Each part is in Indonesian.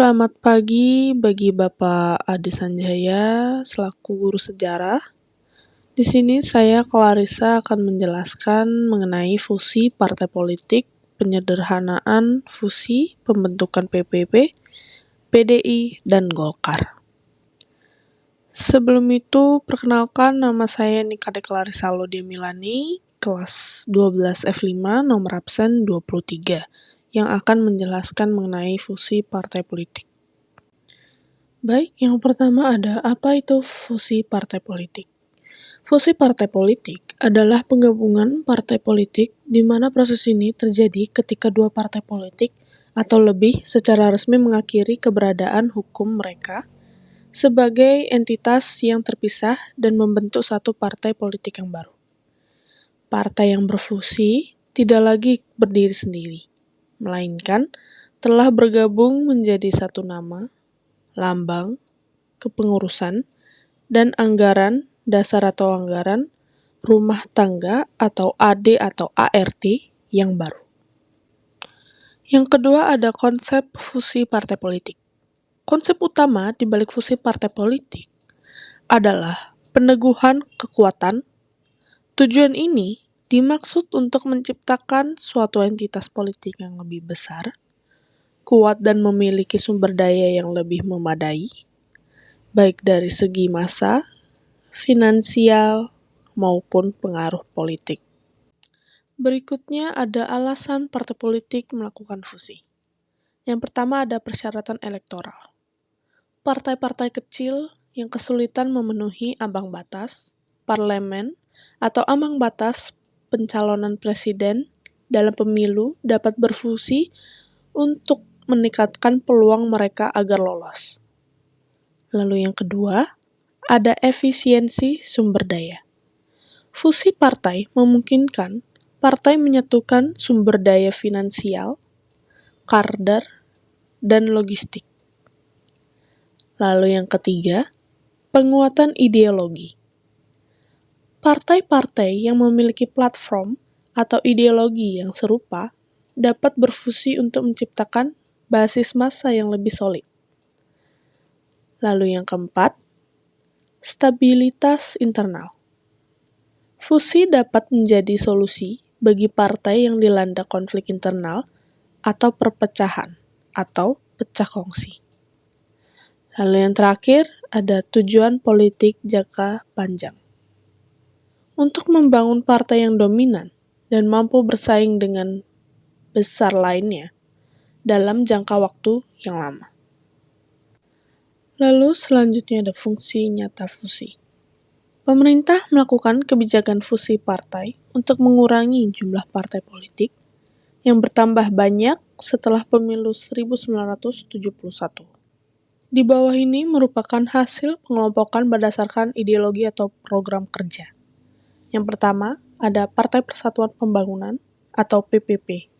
Selamat pagi bagi Bapak Adi Sanjaya selaku guru sejarah. Di sini saya Clarissa akan menjelaskan mengenai fusi partai politik, penyederhanaan fusi, pembentukan PPP, PDI, dan Golkar. Sebelum itu, perkenalkan nama saya Nikade Clarissa Laudia Milani, kelas 12 F5, nomor absen 23, yang akan menjelaskan mengenai fusi partai politik. Baik, yang pertama ada apa itu fusi partai politik? Fusi partai politik adalah penggabungan partai politik di mana proses ini terjadi ketika dua partai politik atau lebih secara resmi mengakhiri keberadaan hukum mereka sebagai entitas yang terpisah dan membentuk satu partai politik yang baru. Partai yang berfusi tidak lagi berdiri sendiri, melainkan telah bergabung menjadi satu nama, lambang, kepengurusan, dan anggaran dasar atau anggaran rumah tangga atau AD atau ART yang baru. Yang kedua ada konsep fusi partai politik. Konsep utama di balik fusi partai politik adalah peneguhan kekuatan. Tujuan ini dimaksud untuk menciptakan suatu entitas politik yang lebih besar, kuat dan memiliki sumber daya yang lebih memadai, baik dari segi massa, finansial, maupun pengaruh politik. Berikutnya ada alasan partai politik melakukan fusi. Yang pertama ada persyaratan elektoral. Partai-partai kecil yang kesulitan memenuhi ambang batas parlemen atau ambang batas pencalonan presiden dalam pemilu dapat berfusi untuk meningkatkan peluang mereka agar lolos. Lalu yang kedua, ada efisiensi sumber daya. Fusi partai memungkinkan partai menyatukan sumber daya finansial, kader, dan logistik. Lalu yang ketiga, penguatan ideologi. Partai-partai yang memiliki platform atau ideologi yang serupa dapat berfusi untuk menciptakan basis massa yang lebih solid. Lalu yang keempat, stabilitas internal. Fusi dapat menjadi solusi bagi partai yang dilanda konflik internal atau perpecahan atau pecah kongsi. Lalu yang terakhir ada tujuan politik jangka panjang. Untuk membangun partai yang dominan dan mampu bersaing dengan besar lainnya dalam jangka waktu yang lama. Lalu selanjutnya ada fungsi nyata fusi. Pemerintah melakukan kebijakan fusi partai untuk mengurangi jumlah partai politik yang bertambah banyak setelah pemilu 1971. Di bawah ini merupakan hasil pengelompokan berdasarkan ideologi atau program kerja. Yang pertama, ada Partai Persatuan Pembangunan atau PPP,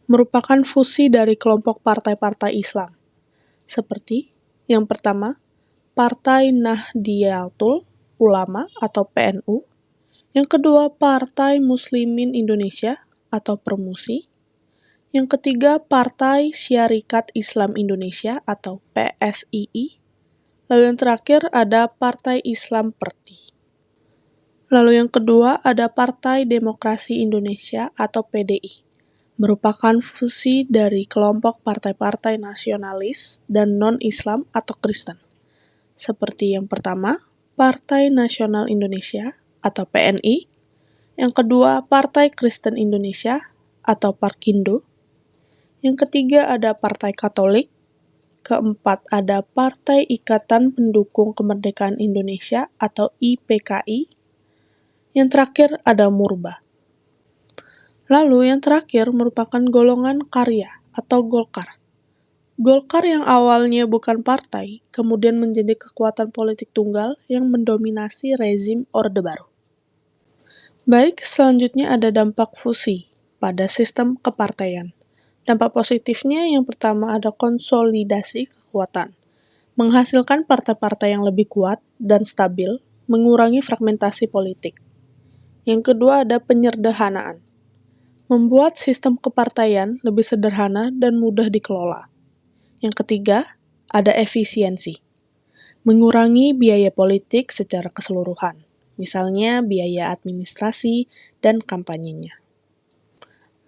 merupakan fusi dari kelompok partai-partai Islam, seperti yang pertama, Partai Nahdliyatul Ulama atau PNU, yang kedua Partai Muslimin Indonesia atau Permusi, yang ketiga Partai Syarikat Islam Indonesia atau PSII, lalu yang terakhir ada Partai Islam Perti. Lalu yang kedua ada Partai Demokrasi Indonesia atau PDI, merupakan fusi dari kelompok partai-partai nasionalis dan non-Islam atau Kristen. Seperti yang pertama, Partai Nasional Indonesia atau PNI, yang kedua Partai Kristen Indonesia atau Parkindo, yang ketiga ada Partai Katolik, keempat ada Partai Ikatan Pendukung Kemerdekaan Indonesia atau IPKI, yang terakhir ada Murba. Lalu yang terakhir merupakan golongan karya atau Golkar. Golkar yang awalnya bukan partai, kemudian menjadi kekuatan politik tunggal yang mendominasi rezim Orde Baru. Baik, selanjutnya ada dampak fusi pada sistem kepartaian. Dampak positifnya yang pertama ada konsolidasi kekuatan, menghasilkan partai-partai yang lebih kuat dan stabil, mengurangi fragmentasi politik. Yang kedua ada penyederhanaan, membuat sistem kepartaian lebih sederhana dan mudah dikelola. Yang ketiga, ada efisiensi, mengurangi biaya politik secara keseluruhan, misalnya biaya administrasi dan kampanyenya.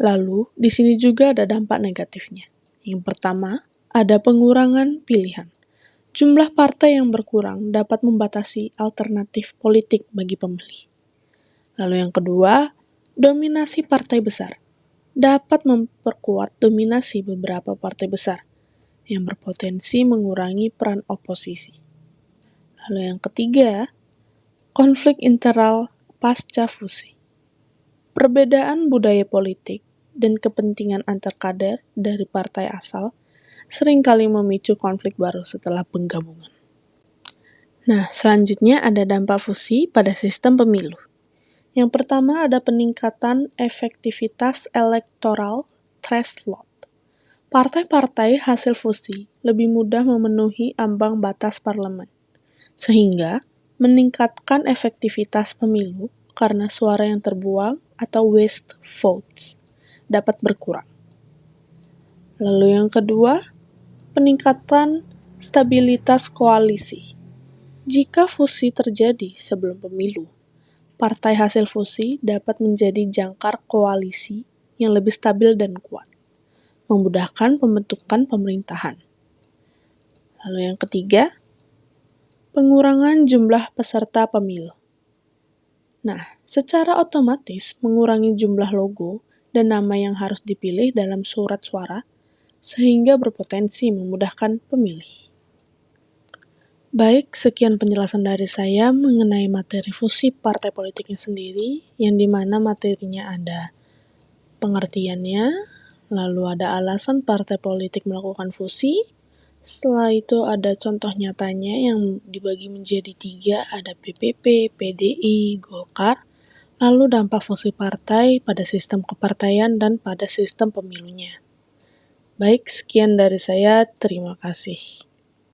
Lalu, di sini juga ada dampak negatifnya. Yang pertama, ada pengurangan pilihan. Jumlah partai yang berkurang dapat membatasi alternatif politik bagi pemilih. Lalu yang kedua, dominasi partai besar dapat memperkuat dominasi beberapa partai besar yang berpotensi mengurangi peran oposisi. Lalu yang ketiga, konflik internal pasca fusi. Perbedaan budaya politik dan kepentingan antar kader dari partai asal seringkali memicu konflik baru setelah penggabungan. Nah, selanjutnya ada dampak fusi pada sistem pemilu. Yang pertama ada peningkatan efektivitas elektoral threshold. Partai-partai hasil fusi lebih mudah memenuhi ambang batas parlemen, sehingga meningkatkan efektivitas pemilu karena suara yang terbuang atau waste votes dapat berkurang. Lalu yang kedua, peningkatan stabilitas koalisi. Jika fusi terjadi sebelum pemilu, partai hasil fusi dapat menjadi jangkar koalisi yang lebih stabil dan kuat, memudahkan pembentukan pemerintahan. Lalu yang ketiga, pengurangan jumlah peserta pemilu. Nah, secara otomatis mengurangi jumlah logo dan nama yang harus dipilih dalam surat suara, sehingga berpotensi memudahkan pemilih. Baik, sekian penjelasan dari saya mengenai materi fusi partai politiknya sendiri, yang dimana materinya ada pengertiannya, lalu ada alasan partai politik melakukan fusi, setelah itu ada contoh nyatanya yang dibagi menjadi 3, ada PPP, PDI, Golkar, lalu dampak fusi partai pada sistem kepartaian dan pada sistem pemilunya. Baik, sekian dari saya, terima kasih.